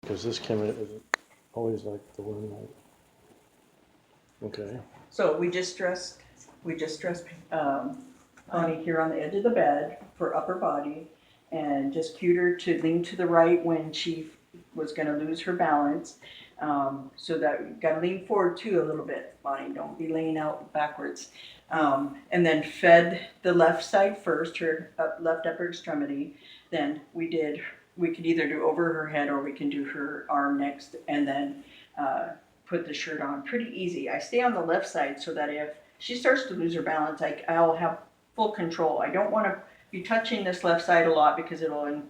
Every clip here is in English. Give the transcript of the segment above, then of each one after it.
Because this camera is always like the one like, okay. So we just dressed Bonnie here on the edge of the bed for upper body, and just cued her to lean to the right when she was going to lose her balance. So that you got to lean forward too a little bit, Bonnie. Don't be laying out backwards. And then fed the left side first, her left upper extremity. Then we could either do over her head or we can do her arm next, and then put the shirt on. Pretty easy. I stay on the left side so that if she starts to lose her balance, I'll have full control. I don't want to be touching this left side a lot because it'll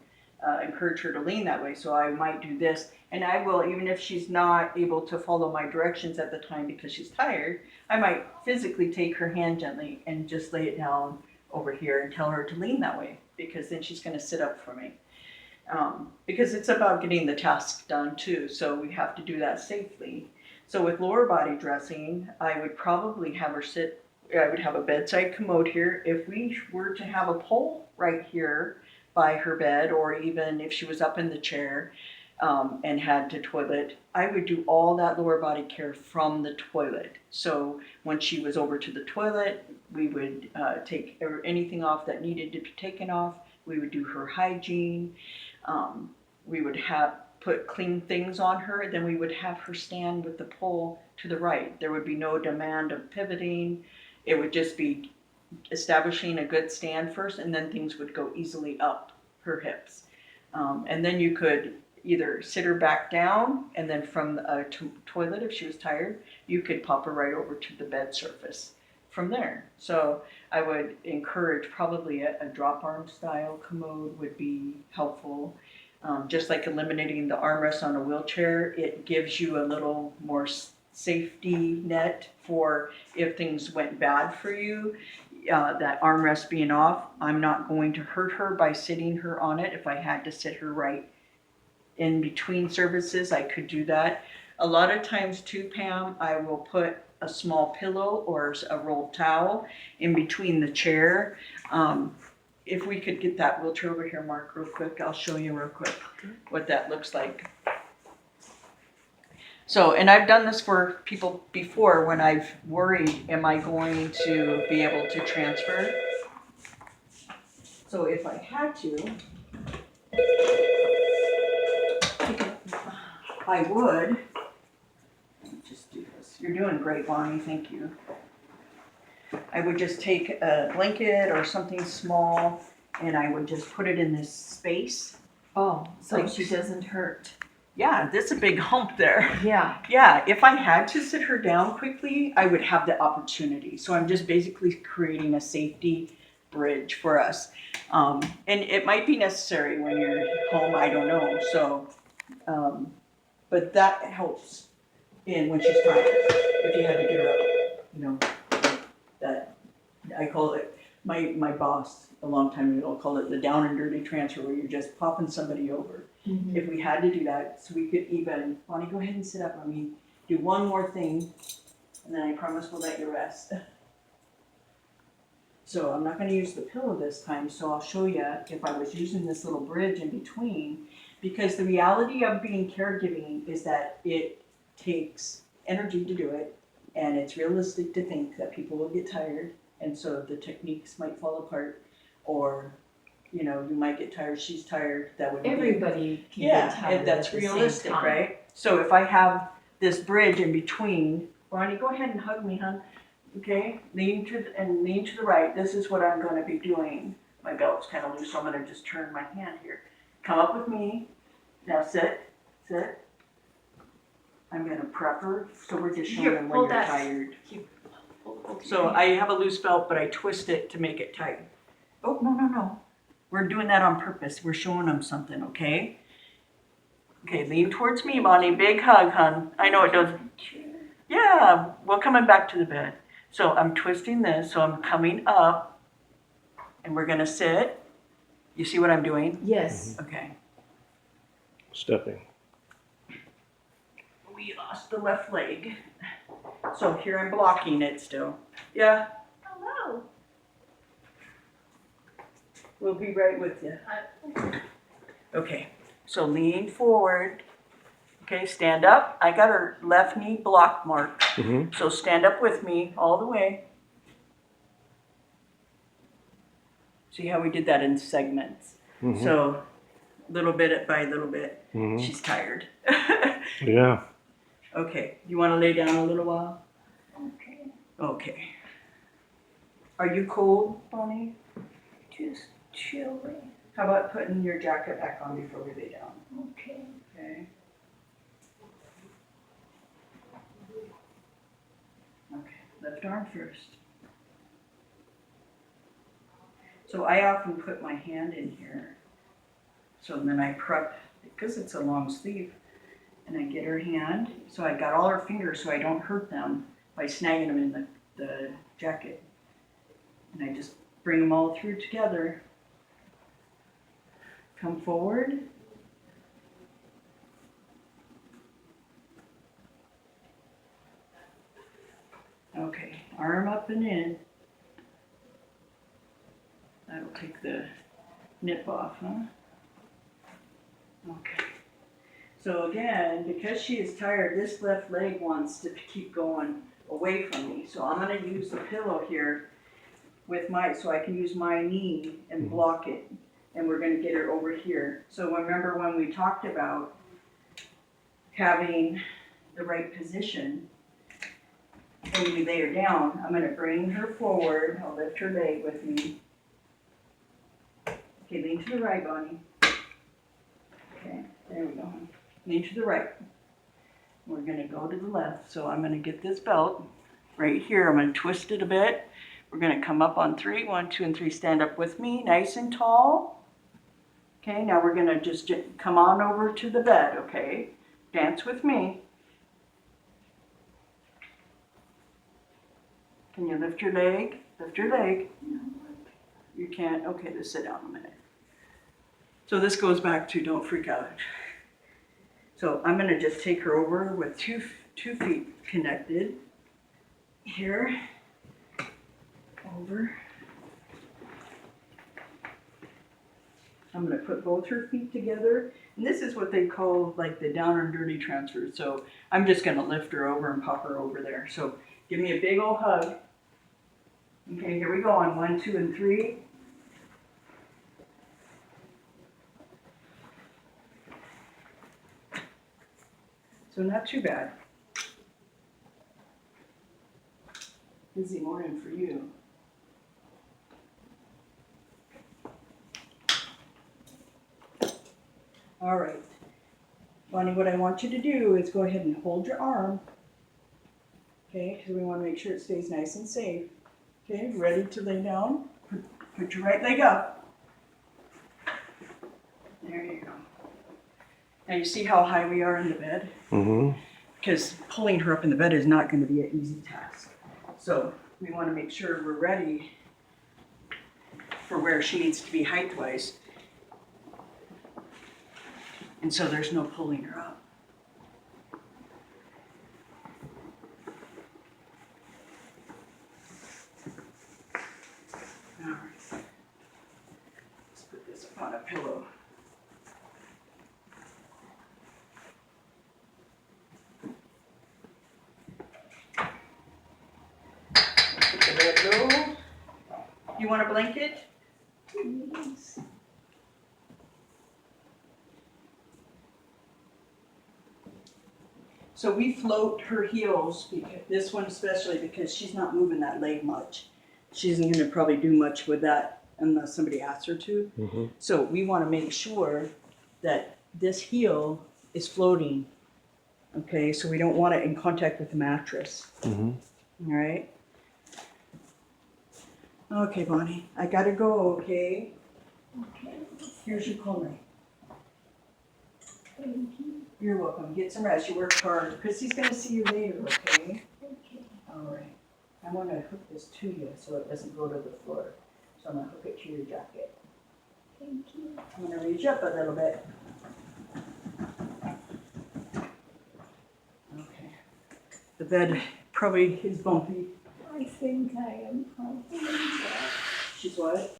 encourage her to lean that way. So I might do this, and I will, even if she's not able to follow my directions at the time because she's tired, I might physically take her hand gently and just lay it down over here and tell her to lean that way, because then she's going to sit up for me. Because it's about getting the task done too, so we have to do that safely. So with lower body dressing, I would probably have her sit, I would have a bedside commode here. If we were to have a pole right here by her bed, or even if she was up in the chair and had to toilet, I would do all that lower body care from the toilet. So when she was over to the toilet, we would take anything off that needed to be taken off. We would do her hygiene. We would put clean things on her. Then we would have her stand with the pole to the right. There would be no demand of pivoting. It would just be establishing a good stand first, and then things would go easily up her hips. And then you could either sit her back down, and then from a toilet, if she was tired, you could pop her right over to the bed surface from there. So I would encourage probably a drop arm style commode would be helpful. Just like eliminating the armrest on a wheelchair, it gives you a little more safety net for if things went bad for you. That armrest being off, I'm not going to hurt her by sitting her on it. If I had to sit her right in between services, I could do that. A lot of times too, Pam, I will put a small pillow or a rolled towel in between the chair. If we could get that wheelchair over here, Mark, real quick, I'll show you real quick what that looks like. So, and I've done this for people before when I've worried, am I going to be able to transfer? So if I had to, I would. Let me just do this. You're doing great, Bonnie, thank you. I would just take a blanket or something small, and I would just put it in this space. Oh, so Like- she doesn't hurt. Yeah, there's a big hump there. Yeah. Yeah, if I had to sit her down quickly, I would have the opportunity. So I'm just basically creating a safety bridge for us. And it might be necessary when you're home, I don't know. So, but that helps when she's tired. If you had to get her up, you know, that I call it, my boss a long time ago called it the down and dirty transfer, where you're just popping somebody over. Mm-hmm. If we had to do that, so we could even, Bonnie, go ahead and sit up. Let me do one more thing, and then I promise we'll let you rest. So I'm not going to use the pillow this time, so I'll show you if I was using this little bridge in between, because the reality of being caregiving is that it takes energy to do it, and it's realistic to think that people will get tired, and so the techniques might fall apart, or you know, you might get tired, she's tired, that would be. Everybody can get Yeah, tired and that's at the realistic, same time. right? So if I have this bridge in between, Bonnie, go ahead and hug me, hon. Okay, lean to the right. This is what I'm going to be doing. My belt's kind of loose, so I'm going to just turn my hand here. Come up with me. Now sit. I'm going to prep her, so we're just showing Here, them when hold you're that. tired. Here, hold So your I have a loose belt, but I twist it to make it tight. Oh, no. We're doing that on purpose. We're showing them something, okay? Okay, lean towards me, Bonnie. Big hug, hon. I know it doesn't. Yeah, we're coming back to the bed. So I'm twisting this, so I'm coming up, and we're gonna sit. You see what I'm doing? Yes. Okay. Stepping. We lost the left leg. So here I'm blocking it still. Yeah. Hello. We'll be right with you. Okay, so lean forward. Okay, stand up. I got her left knee block marked. Mm-hmm. So stand up with me all the way. See how we did that in segments? Mm-hmm. So little bit by little bit, Mm-hmm. she's tired. Yeah. Okay, you want to lay down a little while? Okay, Okay. Are you cold, Bonnie? just chilly. How about putting your jacket back on before we lay down? Okay. Okay. Okay, left arm first. So I often put my hand in here. So then I prep, because it's a long sleeve, and I get her hand. So I got all her fingers so I don't hurt them by snagging them in the jacket. And I just bring them all through together. Come forward. Okay, arm up and in. That'll take the nip off, huh? Okay. So again, because she is tired, this left leg wants to keep going away from me. So I'm gonna use the pillow here with so I can use my knee and block it. And we're gonna get her over here. So remember when we talked about having the right position, when we lay her down, I'm gonna bring her forward. I'll lift her leg with me. Okay, lean to the right, Bonnie. Okay, there we go. Lean to the right. We're gonna go to the left. So I'm gonna get this belt right here. I'm gonna twist it a bit. We're gonna come up on 3. 1, 2, and 3. Stand up with me, nice and tall. Okay, now we're gonna just come on over to the bed, okay? Dance with me. Can you lift your leg? Lift your leg. You can't? Okay, just sit down a minute. So this goes back to don't freak out. So I'm gonna just take her over with two feet connected. Here, over. I'm gonna put both her feet together. And this is what they call like the down and dirty transfer. So I'm just gonna lift her over and pop her over there. So give me a big old hug. Okay, here we go on 1, 2, and 3. So not too bad. Busy morning for you. All right. Bonnie, what I want you to do is go ahead and hold your arm. Okay, because we want to make sure it stays nice and safe. Okay, ready to lay down? Put your right leg up. There you go. Now you see how high we are in the bed? Mm-hmm. Because pulling her up in the bed is not going to be an easy task. So we want to make sure we're ready for where she needs to be height-wise. And so there's no pulling her up. All right. Let's put this upon a pillow. Put the bed low. You want a blanket? Please. So we float her heels, because, this one especially, because she's not moving that leg much. She isn't going to probably do much with that unless somebody asks her to. Mm-hmm. So we want to make sure that this heel is floating. Okay, so we don't want it in contact with the mattress. Mm-hmm. All right? Okay, Bonnie, I gotta go, okay? Okay. Here's your call night. Thank you. You're welcome. Get some rest. You worked hard. Chrissy's gonna see you later, okay? Okay. All right. I want to hook this to you so it doesn't go to the floor. So I'm gonna hook it to your jacket. Thank you. I'm gonna reach up a little bit. Okay. The bed probably is bumpy. I think I am probably. She's what?